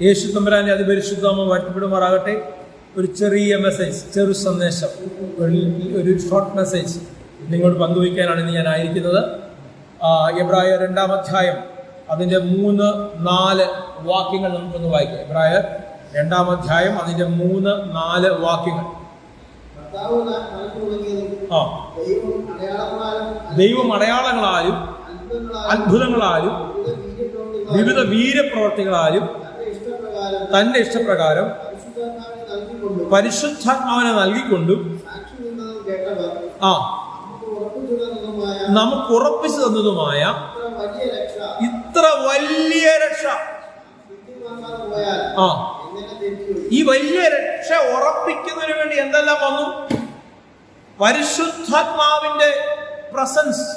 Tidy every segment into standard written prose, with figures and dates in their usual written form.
യേശു തമ്പുരാന്റെ അതിപരിശുദ്ധമോ വാഴ്ത്തപ്പെടുമാറാകട്ടെ. ഒരു ചെറിയ മെസ്സേജ്, ചെറു സന്ദേശം, ഒരു ഷോർട്ട് മെസ്സേജ് നിങ്ങളോട് പങ്കുവയ്ക്കാനാണ് ഇന്ന് ഞാൻ ആയിരിക്കുന്നത്. എബ്രായർ 2-ാം അധ്യായം അതിൻ്റെ 3-4 വാക്യങ്ങൾ നമുക്കൊന്ന് വായിക്കാം. എബ്രായർ 2-ാം അധ്യായം അതിൻ്റെ 3-4 വാക്യങ്ങൾ. ദൈവം അടയാളങ്ങളാലും അത്ഭുതങ്ങളാലും വിവിധ വീരപ്രവർത്തികളാലും തന്റെ ഇഷ്ടപ്രകാരം പരിശുദ്ധാത്മാവിനെ നൽകിക്കൊണ്ടും നമുക്ക് ഉറപ്പിച്ചു തന്നതുമായ ഇത്ര വലിയ രക്ഷ, ഈ വലിയ രക്ഷ ഉറപ്പിക്കുന്നതിന് വേണ്ടി എന്തെല്ലാം വന്നു? പരിശുദ്ധാത്മാവിന്റെ പ്രസൻസ്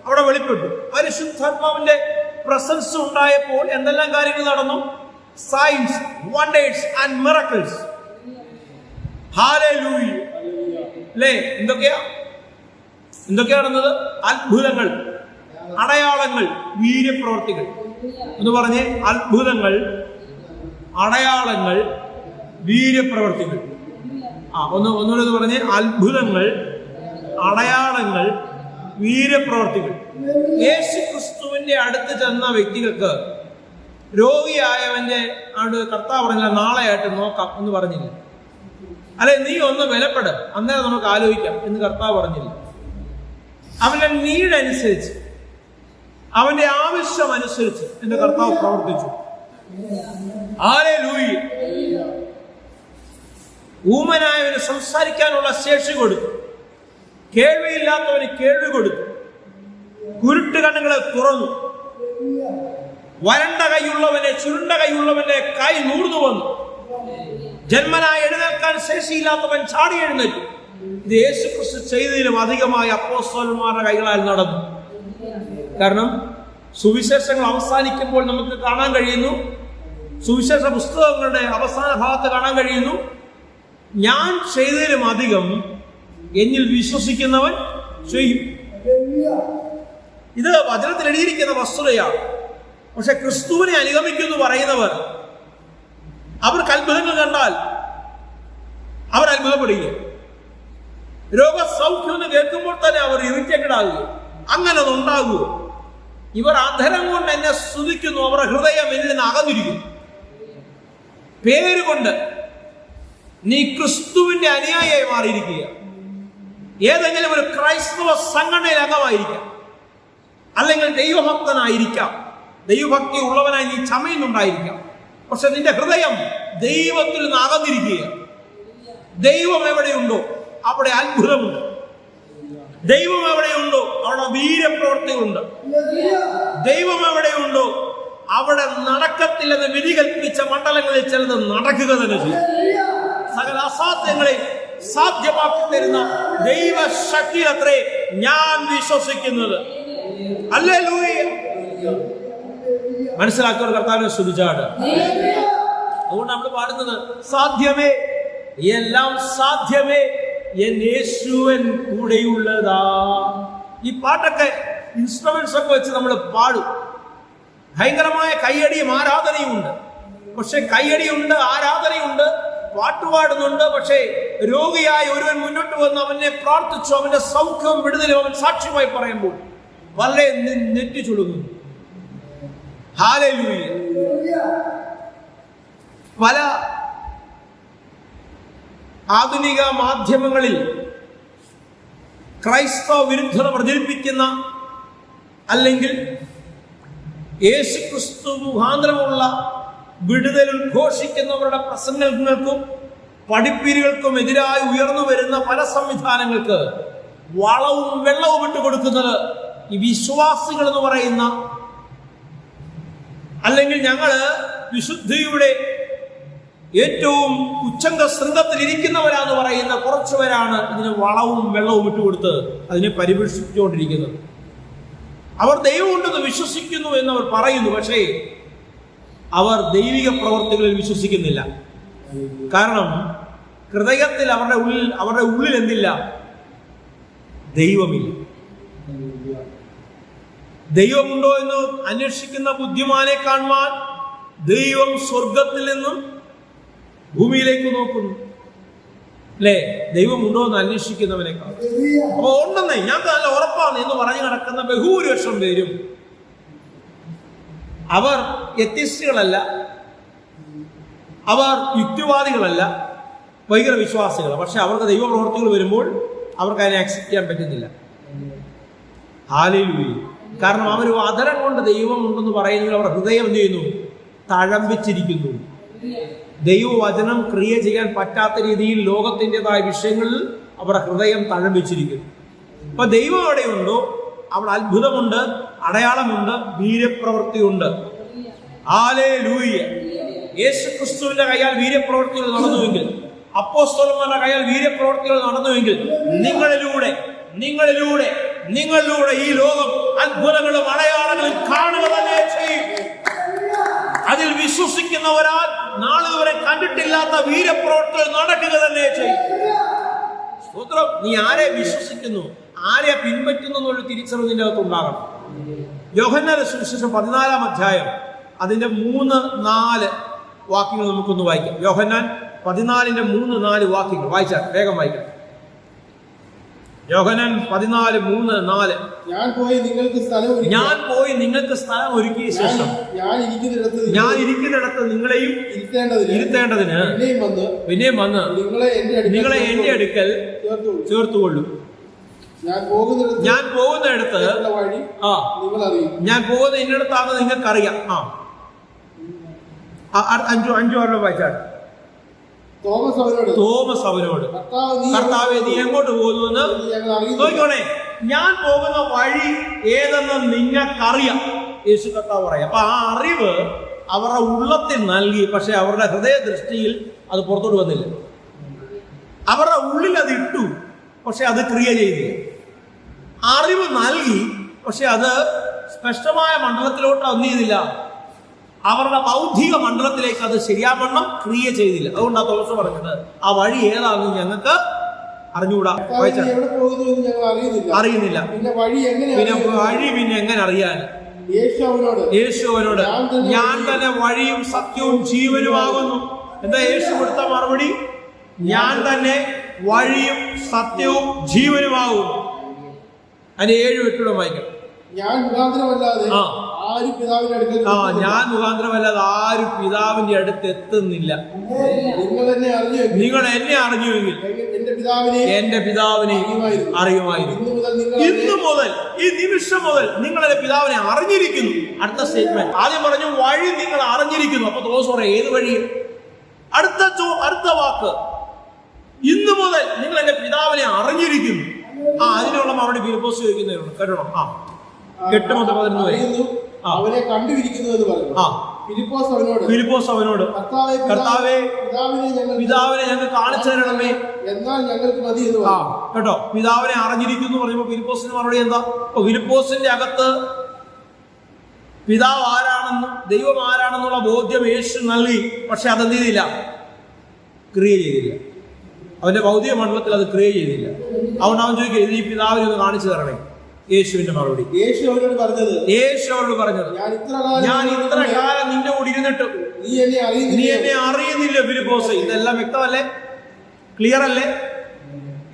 അവിടെ വെളിപ്പെട്ടു. പരിശുദ്ധാത്മാവിന്റെ പ്രസൻസ് ഉണ്ടായപ്പോൾ എന്തെല്ലാം കാര്യങ്ങൾ നടന്നു? Signs, wonders and miracles. Hallelujah. അല്ലേ? എന്തൊക്കെയാ നടന്നത്? അത്ഭുതങ്ങൾ, അടയാളങ്ങൾ, വീര്യപ്രവർത്തികൾ. എന്ന് പറഞ്ഞേ, അത്ഭുതങ്ങൾ, അടയാളങ്ങൾ, വീര്യപ്രവർത്തികൾ. ഒന്നുകൂടെ പറഞ്ഞേ, അത്ഭുതങ്ങൾ, അടയാളങ്ങൾ, വീര്യപ്രവർത്തികൾ. യേശു ക്രിസ്തുവിന്റെ അടുത്ത് ചെന്ന വ്യക്തികൾക്ക് രോഗിയായവന്റെ കർത്താവ് പറഞ്ഞില്ല, നാളെയായിട്ട് നോക്കാം എന്ന് പറഞ്ഞില്ല. അല്ലെ, നീ ഒന്ന് വിലപ്പെട്, അന്നേരം നമുക്ക് ആലോചിക്കാം എന്ന് കർത്താവ് പറഞ്ഞില്ല. അവന്റെ നീഡ് അനുസരിച്ച്, അവന്റെ ആവശ്യം അനുസരിച്ച് എന്റെ കർത്താവ് പ്രവർത്തിച്ചു. ഹല്ലേലൂയ. ഊമനായവന് സംസാരിക്കാനുള്ള ശേഷി കൊടുത്തു, കേൾവിയില്ലാത്തവന് കേൾവി കൊടുത്തു, കുരുട്ട് കണ്ണുകളെ തുറന്നു, വരണ്ട കൈയുള്ളവനെ, ചുരുണ്ട കൈയുള്ളവന്റെ കൈ നൂർന്നു വന്നു, ജന്മനായി എഴുന്നേൽക്കാൻ ശേഷിയില്ലാത്തവൻ ചാടി എഴുന്നേറ്റു. ഇത് യേശു ക്രിസ്തു ചെയ്തതിലും അധികമായി അപ്പോസ്തലന്മാരുടെ കൈകളാൽ നടന്നു. കാരണം സുവിശേഷങ്ങൾ അവസാനിക്കുമ്പോൾ നമുക്ക് കാണാൻ കഴിയുന്നു, സുവിശേഷ പുസ്തകങ്ങളുടെ അവസാന ഭാഗത്ത് കാണാൻ കഴിയുന്നു, ഞാൻ ചെയ്തതിലും അധികം എന്നിൽ വിശ്വസിക്കുന്നവൻ ചെയ്യും. ഇത് വചനത്തിൽ എഴുതിയിരിക്കുന്ന വസ്തുതയാണ്. പക്ഷെ ക്രിസ്തുവിനെ അനുഗമിക്കുന്നു പറയുന്നവർ, അവർക്ക് അത്ഭുതങ്ങൾ കണ്ടാൽ അവർ അത്ഭുതപ്പെടുക, രോഗസൗഖ്യം എന്ന് കേൾക്കുമ്പോൾ തന്നെ അവർ ഇറിറ്റേറ്റഡ് ആകുക. അങ്ങനെ ഉണ്ടാകുക. ഇവർ അധരം കൊണ്ട് എന്നെ സ്തുതിക്കുന്നു, അവരുടെ ഹൃദയം എന്നിൽ നിന്ന് അകന്നിരിക്കുന്നു. പേരുകൊണ്ട് നീ ക്രിസ്തുവിന്റെ അനുയായിയായി മാറിയിരിക്കുക. ഏതെങ്കിലും ഒരു ക്രൈസ്തവ സംഘടനയിൽ അംഗമായിരിക്കാം, അല്ലെങ്കിൽ ദൈവഭക്തനായിരിക്കാം, ദൈവഭക്തി ഉള്ളവനായി നീ ചമയുന്നുണ്ടായിരിക്കാം. പക്ഷെ നിന്റെ ഹൃദയം ദൈവത്തിൽ നിന്ന് അകന്നിരിക്കുക. ദൈവം എവിടെയുണ്ടോ അവിടെ അത്ഭുതമുണ്ട്. ദൈവം എവിടെയുണ്ടോ അവിടെ വീര്യപ്രവർത്തികളുണ്ട്. ദൈവം എവിടെയുണ്ടോ അവിടെ നടക്കത്തില്ലെന്ന് വിധി കൽപ്പിച്ച മണ്ഡലങ്ങളിൽ ചിലത് നടക്കുക തന്നെ ചെയ്യും. സകല അസാധ്യങ്ങളെ സാധ്യമാക്കി തരുന്ന ദൈവശക്തി അത്രേ ഞാൻ വിശ്വസിക്കുന്നത്. ഹല്ലേലൂയ. മനസ്സിലാക്കിയവർ കർത്താവിനെ സ്തുതിച്ചാട്. അതുകൊണ്ട് നമ്മൾ പാടുന്നത് സാധ്യമേ, എല്ലാം സാധ്യമേ, എൻ യേശുവൻ കൂടെയുള്ളതാ. ഈ പാട്ടൊക്കെ ഇൻസ്ട്രുമെന്റ്സ് ഒക്കെ വെച്ച് നമ്മൾ പാടും. ഭയങ്കരമായ കയ്യടിയും ആരാധനയും ഉണ്ട്. പക്ഷെ കയ്യടിയുണ്ട്, ആരാധനയുണ്ട്, പാട്ടുപാടുന്നുണ്ട്. പക്ഷേ രോഗിയായി ഒരുവൻ മുന്നോട്ട് വന്ന് അവനെ പ്രാർത്ഥിച്ചു, അവന്റെ സൗഖ്യവും വിടുതലും അവൻ സാക്ഷ്യമായി പറയുമ്പോൾ വളരെ നെറ്റി ചുളുങ്ങുന്നു. ഹല്ലേലൂയ. പല ആധുനിക മാധ്യമങ്ങളിൽ ക്രൈസ്തവ വിരുദ്ധത പ്രചരിപ്പിക്കുന്ന, അല്ലെങ്കിൽ യേശുക്രിസ്തു മുഖാന്തരമുള്ള വിടുതൽ ഉദ്ഘോഷിക്കുന്നവരുടെ പ്രസംഗങ്ങൾക്കും പഠിപ്പീരുകൾക്കും എതിരായി ഉയർന്നു വരുന്ന പല സംവിധാനങ്ങൾക്ക് വളവും വെള്ളവും ഇട്ട് കൊടുക്കുന്നത് ഈ വിശ്വാസികൾ എന്ന് പറയുന്ന, അല്ലെങ്കിൽ ഞങ്ങള് വിശുദ്ധിയുടെ ഏറ്റവും ഉച്ചംഗ ശൃംഗത്തിൽ ഇരിക്കുന്നവരാന്ന് പറയുന്ന കുറച്ചുപേരാണ് ഇതിന് വളവും വെള്ളവും ഇട്ടുകൊടുത്ത് അതിനെ പരിപോഷിപ്പിച്ചുകൊണ്ടിരിക്കുന്നത്. അവർ ദൈവമുണ്ടെന്ന് വിശ്വസിക്കുന്നു എന്നവർ പറയുന്നു. പക്ഷേ അവർ ദൈവിക പ്രവർത്തികളിൽ വിശ്വസിക്കുന്നില്ല. കാരണം ഹൃദയത്തിൽ അവരുടെ ഉള്ളിൽ എന്തില്ല? ദൈവമില്ല. ദൈവമുണ്ടോ എന്ന് അന്വേഷിക്കുന്ന ബുദ്ധിമാനെ കാണുവാൻ ദൈവം സ്വർഗത്തിൽ നിന്നും ഭൂമിയിലേക്ക് നോക്കുന്നു. അല്ലേ? ദൈവം ഉണ്ടോ എന്ന് അന്വേഷിക്കുന്നവനേക്കാൾ. അപ്പൊ ഉണ്ടെന്നേ, ഞാൻ നല്ല ഉറപ്പാണ് എന്ന് പറഞ്ഞു നടക്കുന്ന ബഹുഭൂരിപക്ഷം പേരും അവർ എത്തിസ്റ്റുകളല്ല, അവർ യുക്തിവാദികളല്ല, ഭയങ്കര വിശ്വാസികളാണ്. പക്ഷെ അവർക്ക് ദൈവപ്രവർത്തികൾ വരുമ്പോൾ അവർക്ക് അതിനെ അക്സെപ്റ്റ് ചെയ്യാൻ പറ്റുന്നില്ല. ഹല്ലേലൂയ. കാരണം അവർ അധരം കൊണ്ട് ദൈവം ഉണ്ടെന്ന് പറയുന്നെങ്കിൽ അവർ ഹൃദയം എന്ത് ചെയ്യുന്നു? തഴമ്പിച്ചിരിക്കുന്നു. ദൈവവചനം ക്രിയ ചെയ്യാൻ പറ്റാത്ത രീതിയിൽ ലോകത്തിൻ്റെതായ വിഷയങ്ങളിൽ അവരുടെ ഹൃദയം തഴമ്പിച്ചിരിക്കുന്നു. അപ്പൊ ദൈവം എവിടെയുണ്ടോ അവിടെ അത്ഭുതമുണ്ട്, അടയാളമുണ്ട്, വീര്യപ്രവൃത്തിയുണ്ട്. ഹല്ലേലൂയ. യേശു ക്രിസ്തുവിന്റെ കയ്യാൽ വീര്യപ്രവൃത്തികൾ നടന്നുവെങ്കിൽ, അപ്പോസ്തലന്മാരുടെ കയ്യാൽ വീര്യപ്രവൃത്തികൾ നടന്നുവെങ്കിൽ, നിങ്ങളിലൂടെ ഈ ലോകം അത്ഭുതങ്ങളും അടയാളങ്ങളും കാണുക തന്നെ ചെയ്യും. അതിൽ വിശ്വസിക്കുന്നവരാൽ നാളെ വരെ കണ്ടിട്ടില്ലാത്ത വീര്യപ്രവൃത്തികൾ നടക്കുക തന്നെ ചെയ്യും. സ്തോത്രം. നീ ആരെ വിശ്വസിക്കുന്നു, ആരെ പിൻപറ്റുന്നു എന്നുള്ള തിരിച്ചറിവ് നിന്റെ അകത്ത് ഉണ്ടാകണം. യോഹന്നാന്റെ സുവിശേഷം 14-ാം അധ്യായം അതിന്റെ 3-4 വാക്യങ്ങൾ നമുക്കൊന്ന് വായിക്കാം. യോഹന്നാൻ 14-3-4 വാക്യങ്ങൾ വായിച്ചാൽ വേഗം വായിക്കാം. യോഹന്നാൻ 14:3-4. ഞാൻ പോയി നിങ്ങൾക്ക് സ്ഥലം ഒരുക്കിയ ശേഷം ഞാൻ ഇരിക്കുന്നിടത്ത് നിങ്ങളെയും ഇരുത്തേണ്ടതിന് പിന്നെയും വന്ന് നിങ്ങളെ എന്റെ അടുക്കൽ ചേർത്തുകൊള്ളും. ഞാൻ പോകുന്നിടത്ത് ഇന്നിടത്താണെന്ന് നിങ്ങൾക്കറിയാം. 5 വായിച്ചാണ്. തോമസ് അവനോട് കർത്താവേ, നീ എങ്ങോട്ട് പോകുന്നുവെന്ന് നോക്കിക്കോണേ. ഞാൻ പോകുന്ന വഴി ഏതെന്ന് നിങ്ങൾക്കറിയാം. യേശു കർത്താവ് പറയാം. അപ്പൊ ആ അറിവ് അവരുടെ ഉള്ളത്തിൽ നൽകി, പക്ഷെ അവരുടെ ഹൃദയ ദൃഷ്ടിയിൽ അത് പുറത്തോട്ട് വന്നില്ല. അവരുടെ ഉള്ളിൽ അത് ഇട്ടു, പക്ഷെ അത് ക്രിയ ചെയ്തില്ല. അറിവ് നൽകി, പക്ഷെ അത് സ്പഷ്ടമായ മണ്ഡലത്തിലോട്ട് ഒന്നും ചെയ്തില്ല. അവരുടെ ബൗദ്ധിക മണ്ഡലത്തിലേക്ക് അത് ശരിയാവണ്ണം ക്രിയ ചെയ്തില്ല. അതുകൊണ്ടാണ് തോമസ് പറഞ്ഞത് ആ വഴി ഏതാണെന്ന് ഞങ്ങൾക്ക് അറിഞ്ഞുകൂടാ, അറിയുന്നില്ല. പിന്നെ വഴി എങ്ങനെ അറിയാൻ? യേശു അവനോട് ഞാൻ തന്നെ വഴിയും സത്യവും ജീവനുമാകുന്നു. എന്താ യേശു കൊടുത്ത മറുപടി? ഞാൻ തന്നെ വഴിയും സത്യവും ജീവനുമാകുന്നു. അതിന് 7-8 വായിക്കണം. ഞാൻ മുഖാന്തരമല്ലാതെ ആരും പിതാവിന്റെ അടുത്ത് എത്തുന്നില്ല. നിങ്ങൾ എന്നെ അറിഞ്ഞുവെങ്കിൽ എന്റെ പിതാവിനെ അറിയുമായിരുന്നു. ഇന്നു മുതൽ, ഈ നിമിഷം മുതൽ നിങ്ങൾ എന്റെ പിതാവിനെ അറിഞ്ഞിരിക്കുന്നു. അടുത്ത സ്റ്റേറ്റ്മെന്റ് ആദ്യം പറഞ്ഞു വഴി നിങ്ങൾ അറിഞ്ഞിരിക്കുന്നു. അപ്പൊ തോമസ് പറയാം ഏത് വഴി? അടുത്ത വാക്ക് ഇന്നു മുതൽ നിങ്ങൾ എന്റെ പിതാവിനെ അറിഞ്ഞിരിക്കുന്നു. അതിനുള്ള മറുപടി ഫിലിപ്പോസ് ചോദിക്കുന്നവരുണ്ട്. കേട്ടോ? 8-11 വരെ അവനെ കണ്ടുപിടിക്കുന്നു എന്ന് പറഞ്ഞു. ഫിലിപ്പോസ് അവനോട് കർത്താവേ, പിതാവിനെ ഞങ്ങൾ കാണിച്ചു തരണമേ, എന്നാൽ ഞങ്ങൾക്ക് മതി എന്ന് പറഞ്ഞു. കേട്ടോ? പിതാവിനെ അറിഞ്ഞിരിക്കുന്നു പറയുമ്പോ ഫിലിപ്പോസിന് മറുപടി എന്താ? ഫിലിപ്പോസിന്റെ അകത്ത് പിതാവ് ആരാണെന്നും ദൈവം ആരാണെന്നുള്ള ബോധ്യം യേശു നൽകി. പക്ഷെ അതെന്ത് ചെയ്തില്ല? ക്രിയ ചെയ്തില്ല. അവന്റെ ഭൗതിക മണ്ഡലത്തിൽ അത് ക്രിയ ചെയ്തില്ല. അതുകൊണ്ട് അവൻ ചോദിക്കുക, ഇത് ഈ പിതാവിനെ ഒന്ന് കാണിച്ചു തരണേ. യേശുവിന്റെ മറുപടി, യേശു അവരോട് പറഞ്ഞത് ഞാൻ ഇത്ര കാലം നിന്റെ കൂടെ ഇരുന്നിട്ടും നീ എന്നെ അറിയുന്നില്ല ഫിലിപ്പോസ്. ഇതെല്ലാം വ്യക്തമല്ലേ? ക്ലിയർ അല്ലേ?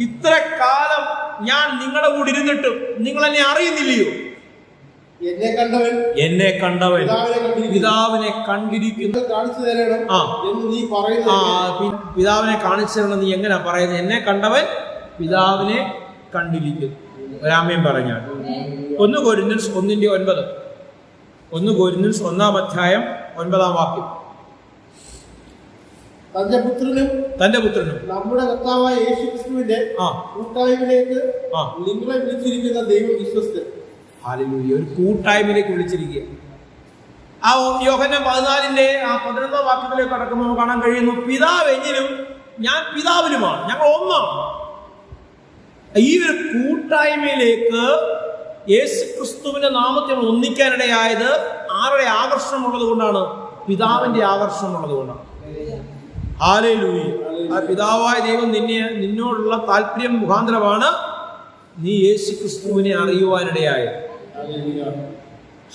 ഇത്ര കാലം ഞാൻ നിങ്ങളുടെ കൂടെ ഇരുന്നിട്ടും നിങ്ങൾ എന്നെ അറിയുന്നില്ലയോ? എന്നെ കണ്ടവൻ പിതാവിനെ കണ്ടിരിക്കുന്നു. പിതാവിനെ കാണിച്ചു തരണം നീ എങ്ങനെ പറയുന്നത്? എന്നെ കണ്ടവൻ പിതാവിനെ കണ്ടിരിക്കുന്നു. ഒരാമയും പറഞ്ഞാൽ 1 കൊരിന്ത്യൻസ് 1:9. 1 കൊരിന്ത്യൻസ് 1-ാം അധ്യായം 9-ാം വാക്യം. തന്റെ പുത്രനും നമ്മുടെ കർത്താവായ യേശുക്രിസ്തുവിന്റെ കൂട്ടായ്മയിലേക്ക് നിങ്ങളെ വിളിച്ചിരിക്കുന്ന ദൈവം വിശ്വസ്തൻ. ഹല്ലേലൂയ. ഒരു കൂട്ടായ്മയിലേക്ക് വിളിച്ചിരിക്കുക. ആ യോഹന്നാൻ 14-ാം വാക്യത്തിലേക്ക് കടക്കുമ്പോൾ നമുക്ക് കാണാൻ കഴിയുന്നു, പിതാവ് എന്നിലും ഞാൻ പിതാവിനുമാണ്, ഞങ്ങൾ ഒന്നാണ്. ഈ ഒരു കൂട്ടായ്മയിലേക്ക് യേശു ക്രിസ്തുവിന്റെ നാമത്തിൽ ഒന്നിക്കാനിടയായത് ആരുടെ ആകർഷണമുള്ളത് കൊണ്ടാണ്? പിതാവിന്റെ ആകർഷണമുള്ളത് കൊണ്ടാണ്. ഹല്ലേലൂയ. ആ പിതാവായ ദൈവം നിന്നോടുള്ള താല്പര്യം മുഖാന്തരമാണ് നീ യേശു ക്രിസ്തുവിനെ അറിയുവാനിടയായത്.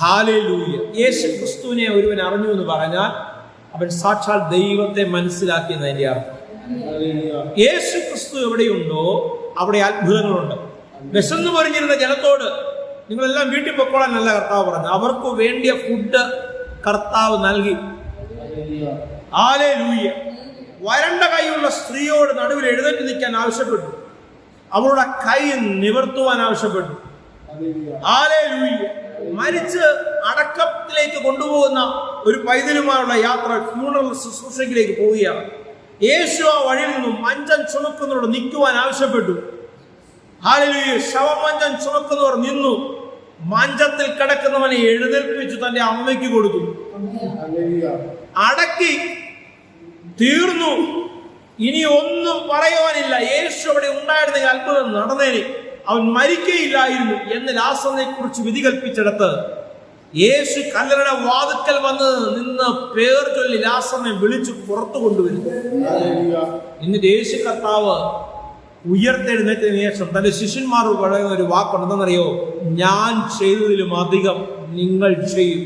ഹല്ലേലൂയ. യേശു ക്രിസ്തുവിനെ ഒരുവൻ അറിഞ്ഞു എന്ന് പറഞ്ഞാൽ അവൻ സാക്ഷാൽ ദൈവത്തെ മനസ്സിലാക്കിയെന്നതിന്റെ അർത്ഥം. യേശു ക്രിസ്തു എവിടെയുണ്ടോ അവിടെ അത്ഭുതങ്ങളുണ്ട്. വിശന്നു പറഞ്ഞിരുന്ന ജനത്തോട് നിങ്ങളെല്ലാം വീട്ടിൽ പൊക്കോളാനല്ല കർത്താവ് പറഞ്ഞു, അവർക്ക് വേണ്ടിയ ഫുഡ് കർത്താവ് നൽകി. ഹല്ലേലൂയ. വരണ്ട കൈയുള്ള സ്ത്രീയോട് നടുവിൽ എഴുന്നേറ്റ് നിൽക്കാൻ ആവശ്യപ്പെട്ടു, അവളുടെ കൈ നിവർത്തുവാൻ ആവശ്യപ്പെട്ടു. ഹല്ലേലൂയ. മരിച്ച് അടക്കത്തിലേക്ക് കൊണ്ടുപോകുന്ന ഒരു പൈതലുമായുള്ള യാത്ര, ഫ്യൂണറൽ ശുശ്രൂഷയിലേക്ക് പോവുകയാണ്. യേശു ആ വഴിയിൽ നിന്നും മഞ്ചം ചുമക്കുന്നവരോട് നിൽക്കുവാൻ ആവശ്യപ്പെട്ടു. ഹല്ലേലൂയ. ശവമഞ്ചം ചുമക്കുന്നവർ നിന്നു. മഞ്ചത്തിൽ കിടക്കുന്നവനെ എഴുന്നേൽപ്പിച്ചു തന്റെ അമ്മയ്ക്ക് കൊടുത്തു. അടക്കി തീർന്നു. ഇനി ഒന്നും പറയുവാനില്ല. യേശു അവിടെ ഉണ്ടായിരുന്നെങ്കിൽ അത്ഭുതം നടന്നേനെ, അവൻ മരിക്കയില്ലായിരുന്നു എന്ന് ലാസറിനെ കുറിച്ച് വിധി കൽപ്പിച്ചെടുത്ത് യേശു കല്ലറയുടെ വാതിക്കൽ വന്ന് നിന്ന് പേർ ചൊല്ലി ലാസറിനെ വിളിച്ചു പുറത്തു കൊണ്ടുവരുന്നു. എന്നിട്ട് യേശു കർത്താവ് ഉയർത്തെഴുന്നേറ്റതിനു ശേഷം തന്റെ ശിഷ്യന്മാരോട് പറയുന്ന ഒരു വാക്കുണ്ട്, എന്തെന്നറിയോ? ഞാൻ ചെയ്തതിലും അധികം നിങ്ങൾ ചെയ്യും.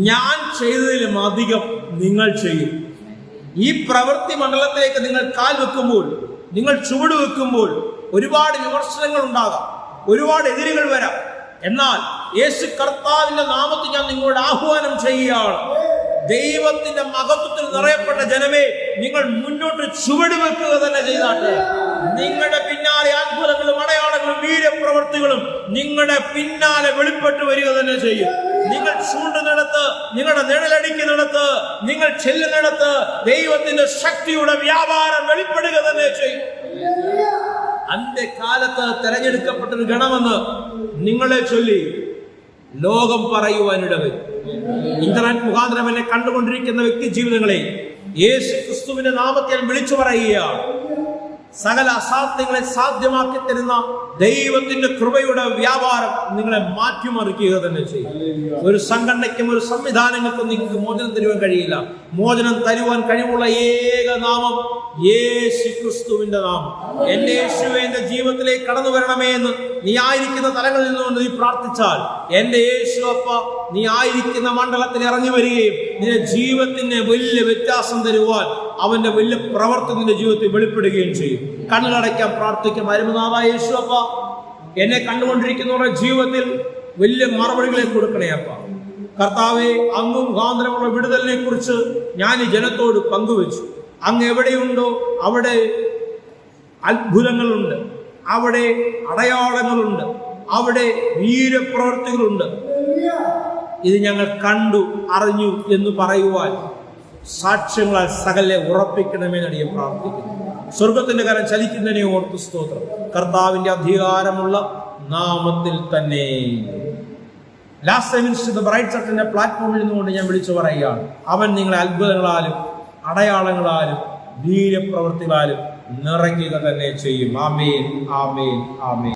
ഞാൻ ചെയ്തതിലും അധികം നിങ്ങൾ ചെയ്യും. ഈ പ്രവൃത്തി മണ്ഡലത്തിലേക്ക് നിങ്ങൾ കാൽ വെക്കുമ്പോൾ, നിങ്ങൾ ചുവട് വെക്കുമ്പോൾ ഒരുപാട് വിമർശനങ്ങൾ ഉണ്ടാകാം, ഒരുപാട് എതിരുകൾ വരാം. എന്നാൽ യേശു കർത്താവിന്റെ നാമത്തിൽ ഞാൻ നിങ്ങളോട് ആഹ്വാനം ചെയ്യുകയാണ്, ദൈവത്തിന്റെ മഹത്വത്തിൽ നിറയപ്പെട്ട ജനമേ, നിങ്ങൾ മുന്നോട്ട് ചുവട് വെക്കുക തന്നെ ചെയ്താട്ടെ. നിങ്ങളുടെ പിന്നാലെ അത്ഭുതങ്ങളും അടയാളങ്ങളും വീര്യപ്രവർത്തികളും നിങ്ങളുടെ പിന്നാലെ വെളിപ്പെട്ട് വരിക തന്നെ ചെയ്യും. നിങ്ങൾ ചൂണ്ടുന്നിടത്ത്, നിങ്ങളുടെ നിഴലടിക്കുന്നിടത്ത്, നിങ്ങൾ ചെല്ലുന്നിടത്ത് ദൈവത്തിന്റെ ശക്തിയുടെ വ്യാപാരം വെളിപ്പെടുക തന്നെ ചെയ്യും. അന്ത്യകാലത്ത് തെരഞ്ഞെടുക്കപ്പെട്ടൊരു ഗണമെന്ന് നിങ്ങളെ ചൊല്ലി ലോകം പറയുവാനിടവരും. ഇന്റർനെറ്റ് മുഖാന്തരം എന്നെ കണ്ടുകൊണ്ടിരിക്കുന്ന വ്യക്തി ജീവിതങ്ങളെ യേശു ക്രിസ്തുവിന്റെ നാമത്തിൽ വിളിച്ചു പറയുകയാണ്. സകല അസാധ്യങ്ങളെ സാധ്യമാക്കി തരുന്ന ദൈവത്തിന്റെ കൃപയുടെ വ്യാപാരം നിങ്ങളെ മാറ്റിമറിക്കുക തന്നെ ചെയ്യും. ഒരു സംഘടനയ്ക്കും ഒരു സംവിധാനങ്ങൾക്കും നിങ്ങൾക്ക് മോചനം തരുവാൻ കഴിയില്ല. മോചനം തരുവാൻ കഴിവുള്ള ഏക നാമം യേശു ക്രിസ്തുവിന്റെ നാമം. എന്റെ യേശുവേ, എന്റെ ജീവിതത്തിലേക്ക് കടന്നു വരണമേ എന്ന് നീ ആയിരിക്കുന്ന തലങ്ങളിൽ നിന്നുകൊണ്ട് നീ പ്രാർത്ഥിച്ചാൽ, എന്റെ യേശു അപ്പ നീ ആയിരിക്കുന്ന മണ്ഡലത്തിൽ ഇറങ്ങി വരികയും നിന്റെ ജീവിതത്തിന് വലിയ വ്യത്യാസം തരുവാൻ അവന്റെ വലിയ പ്രവർത്തി നിന്റെ ജീവിതത്തിൽ വെളിപ്പെടുകയും ചെയ്യും. കണ്ണുകളടയ്ക്കാൻ പ്രാർത്ഥിക്കാം. അരുമനാഥ യേശു അപ്പ, എന്നെ കണ്ടുകൊണ്ടിരിക്കുന്നവരുടെ ജീവിതത്തിൽ വലിയ മറുപടികളെ കൊടുക്കണേ അപ്പ. കർത്താവെ, അങ്ങും മുഖാന്തരമുള്ള വിടുതലിനെ കുറിച്ച് ഞാൻ ഈ ജനത്തോട് പങ്കുവെച്ചു. അങ്ങ് എവിടെയുണ്ടോ അവിടെ അത്ഭുതങ്ങളുണ്ട്, അവിടെ അടയാളങ്ങളുണ്ട്, അവിടെ വീരപ്രവർത്തികളുണ്ട്. ഇത് ഞങ്ങൾ കണ്ടു അറിഞ്ഞു എന്ന് പറയുവാൻ സാക്ഷ്യങ്ങളാൽ സകലെ ഉറപ്പിക്കണമെന്ന് ഞാൻ പ്രാർത്ഥിക്കുന്നു. സ്വർഗത്തിന്റെ കരം ചലിക്കുന്നതിനെ ഓർത്ത് സ്തോത്രം. കർത്താവിന്റെ അധികാരമുള്ള നാമത്തിൽ തന്നെ ലാസ്റ്റ് ബ്രൈറ്റ് ചർച്ചിന്റെ പ്ലാറ്റ്ഫോമിൽ നിന്നുകൊണ്ട് ഞാൻ വിളിച്ചു പറയുകയാണ്, അവൻ നിങ്ങളെ അത്ഭുതങ്ങളാലും അടയാളങ്ങളാലും വീര്യപ്രവൃത്തികളാലും നിറയ്ക്കുക തന്നെ ചെയ്യും. ആമേൻ, ആമേൻ, ആമേൻ.